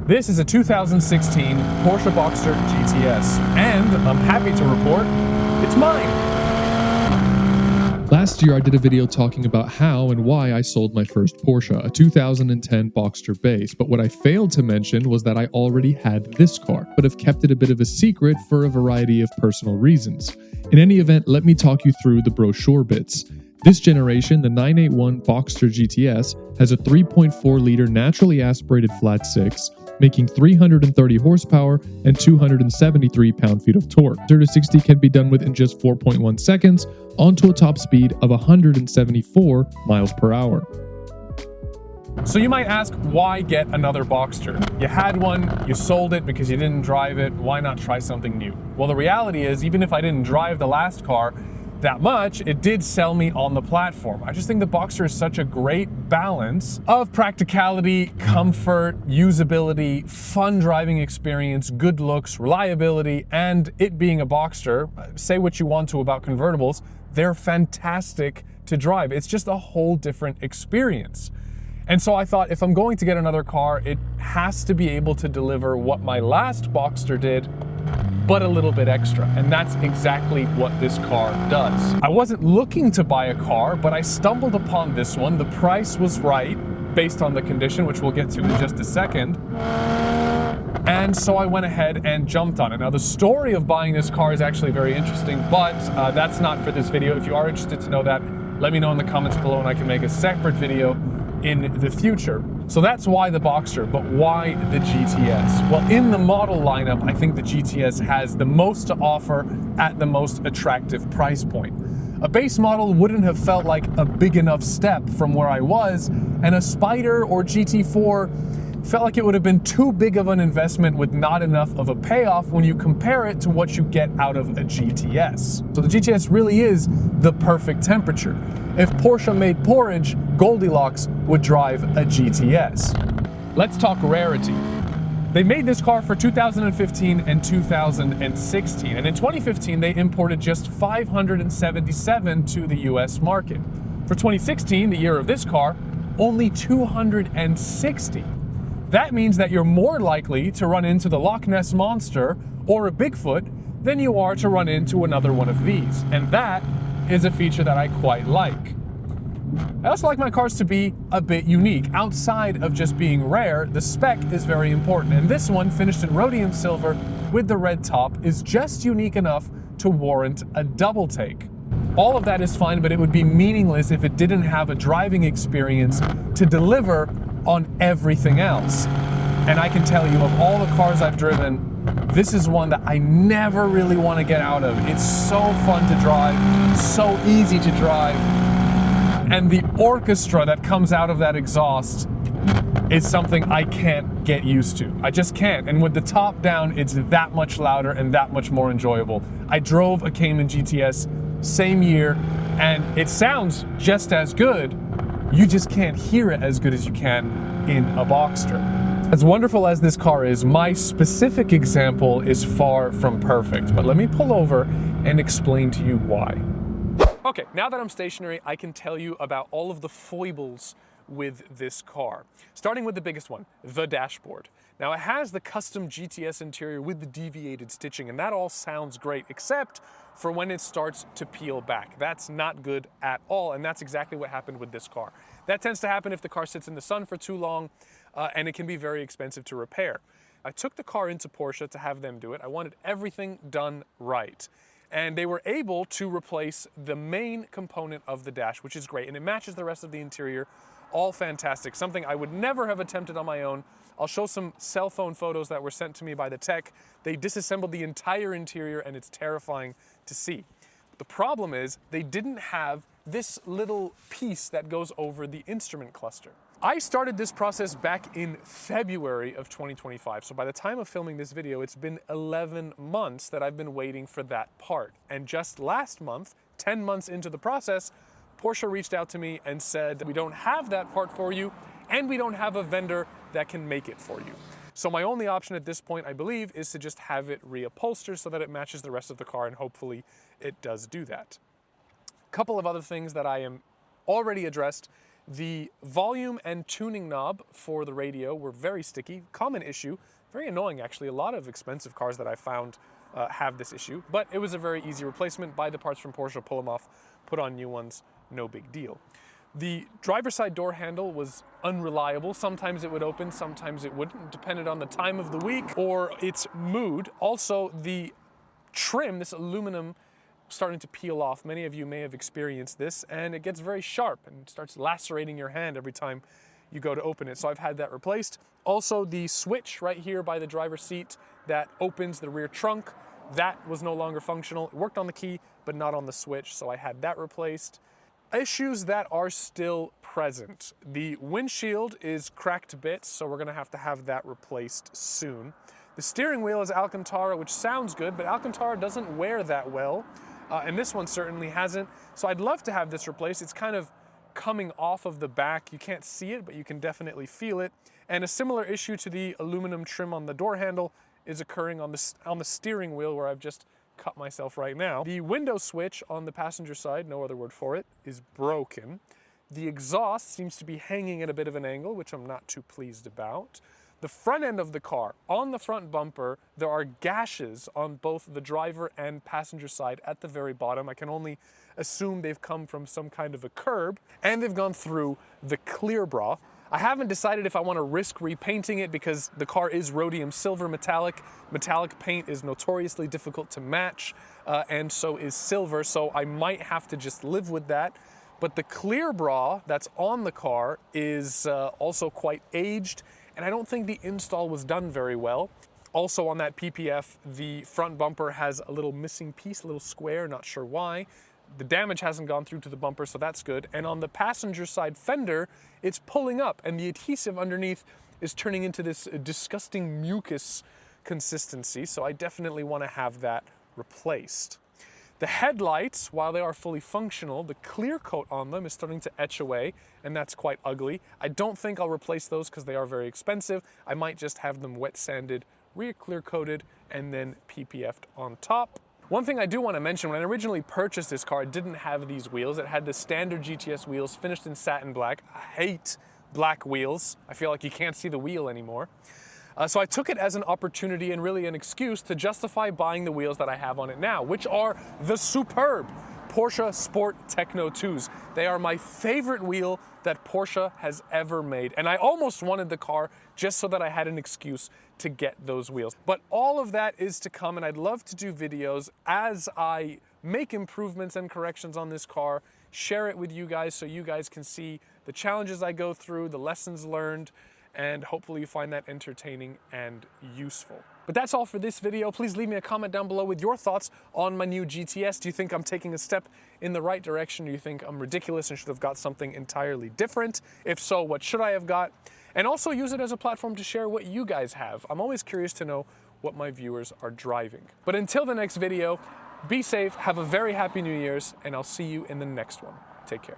This is a 2016 Porsche Boxster GTS, and I'm happy to report it's mine. Last year I did a video talking about how and why I sold my first Porsche, a 2010 Boxster base, but what I failed to mention was that I already had this car, but have kept it a bit of a secret for a variety of personal reasons. In any event, let me talk you through the brochure bits. This generation, the 981 Boxster GTS, has a 3.4-liter naturally aspirated flat six, making 330 horsepower and 273 pound-feet of torque. 0 to 60 can be done within just 4.1 seconds, onto a top speed of 174 miles per hour. So you might ask, why get another Boxster? You had one, you sold it because you didn't drive it, why not try something new? Well, the reality is, even if I didn't drive the last car that much, it did sell me on the platform. I just think the Boxster is such a great balance of practicality, comfort, usability, fun driving experience, good looks, reliability, and it being a Boxster. Say what you want to about convertibles, they're fantastic to drive. It's just a whole different experience. And so I thought, if I'm going to get another car, it has to be able to deliver what my last Boxster did, but a little bit extra. And that's exactly what this car does. I wasn't looking to buy a car, but I stumbled upon this one. The price was right, based on the condition, which we'll get to in just a second. And so I went ahead and jumped on it. Now, the story of buying this car is actually very interesting, but that's not for this video. If you are interested to know that, let me know in the comments below and I can make a separate video in the future. So that's why the Boxster, but why the GTS? Well, in the model lineup, I think the GTS has the most to offer at the most attractive price point. A base model wouldn't have felt like a big enough step from where I was, and a Spider or GT4 felt like it would have been too big of an investment with not enough of a payoff when you compare it to what you get out of a GTS. So the GTS really is the perfect temperature. If Porsche made porridge, Goldilocks would drive a GTS. Let's talk Rarity. They made this car for 2015 and 2016, and in 2015 they imported just 577 to the US market. For 2016, the year of this car, only 260. That means that you're more likely to run into the Loch Ness Monster or a Bigfoot than you are to run into another one of these. And that is a feature that I quite like. I also like my cars to be a bit unique. Outside of just being rare, the spec is very important. And this one, finished in rhodium silver with the red top, is just unique enough to warrant a double take. All of that is fine, but it would be meaningless if it didn't have a driving experience to deliver on everything else. And I can tell you, of all the cars I've driven, this is one that I never really want to get out of. It's so fun to drive, so easy to drive, and the orchestra that comes out of that exhaust is something I can't get used to. I just can't. And with the top down, it's that much louder and that much more enjoyable. I drove a Cayman GTS same year, and it sounds just as good. You just can't hear it as good as you can in a Boxster. As wonderful as this car is, my specific example is far from perfect, but let me pull over and explain to you why. Okay, now that I'm stationary, I can tell you about all of the foibles with this car. Starting with the biggest one, the dashboard. Now, it has the custom GTS interior with the deviated stitching, and that all sounds great, except for when it starts to peel back. That's not good at all, and that's exactly what happened with this car. That tends to happen if the car sits in the sun for too long, and it can be very expensive to repair. I took the car into Porsche to have them do it. I wanted everything done right. And they were able to replace the main component of the dash, which is great, and it matches the rest of the interior. All fantastic, something I would never have attempted on my own. I'll show some cell phone photos that were sent to me by the tech. They disassembled the entire interior and it's terrifying to see. The problem is they didn't have this little piece that goes over the instrument cluster. I started this process back in February of 2025. So by the time of filming this video, it's been 11 months that I've been waiting for that part. And just last month, 10 months into the process, Porsche reached out to me and said, we don't have that part for you, and we don't have a vendor that can make it for you. So my only option at this point, I believe, is to just have it reupholstered so that it matches the rest of the car, and hopefully it does do that. A couple of other things that I am already addressed The volume and tuning knob for the radio were very sticky, common issue, very annoying actually. A lot of expensive cars that I found have this issue, but it was a very easy replacement. Buy the parts from Porsche, pull them off, put on new ones, no big deal. The driver's side door handle was unreliable. Sometimes it would open, sometimes it wouldn't, depended on the time of the week or its mood. Also, the trim, this aluminum, starting to peel off. Many of you may have experienced this, and it gets very sharp and starts lacerating your hand every time you go to open it. So I've had that replaced. Also, the switch right here by the driver's seat that opens the rear trunk, that was no longer functional. It worked on the key, but not on the switch, so I had that replaced. Issues that are still present. The windshield is cracked to bits, so we're gonna have to have that replaced soon. The steering wheel is Alcantara, which sounds good, but Alcantara doesn't wear that well. And this one certainly hasn't. So I'd love to have this replaced. It's kind of coming off of the back. You can't see it, but you can definitely feel it. And a similar issue to the aluminum trim on the door handle is occurring on the steering wheel, where I've just cut myself right now. The window switch on the passenger side, no other word for it, is broken. The exhaust seems to be hanging at a bit of an angle, which I'm not too pleased about. The front end of the car, on the front bumper, there are gashes on both the driver and passenger side at the very bottom. I can only assume they've come from some kind of a curb, and they've gone through the clear bra. I haven't decided if I want to risk repainting it because the car is rhodium silver metallic. Metallic paint is notoriously difficult to match, and so is silver, so I might have to just live with that. But the clear bra that's on the car is also quite aged, and I don't think the install was done very well. Also on that PPF, the front bumper has a little missing piece, a little square, not sure why. The damage hasn't gone through to the bumper, so that's good. And on the passenger side fender, it's pulling up, and the adhesive underneath is turning into this disgusting mucus consistency, so I definitely want to have that replaced. The headlights, while they are fully functional, the clear coat on them is starting to etch away, and that's quite ugly. I don't think I'll replace those because they are very expensive. I might just have them wet sanded, rear clear coated, and then PPF'd on top. One thing I do want to mention, when I originally purchased this car, it didn't have these wheels. It had the standard GTS wheels finished in satin black. I hate black wheels. I feel like you can't see the wheel anymore. So I took it as an opportunity and really an excuse to justify buying the wheels that I have on it now, which are the superb Porsche Sport Techno 2s. They are my favorite wheel that Porsche has ever made. And I almost wanted the car just so that I had an excuse to get those wheels. But all of that is to come, and I'd love to do videos as I make improvements and corrections on this car, share it with you guys so you guys can see the challenges I go through, the lessons learned, and hopefully you find that entertaining and useful. But that's all for this video. Please leave me a comment down below with your thoughts on my new GTS. Do you think I'm taking a step in the right direction? Do you think I'm ridiculous and should have got something entirely different? If so, what should I have got? And also use it as a platform to share what you guys have. I'm always curious to know what my viewers are driving. But until the next video, be safe, have a very happy New Year's, and I'll see you in the next one. Take care.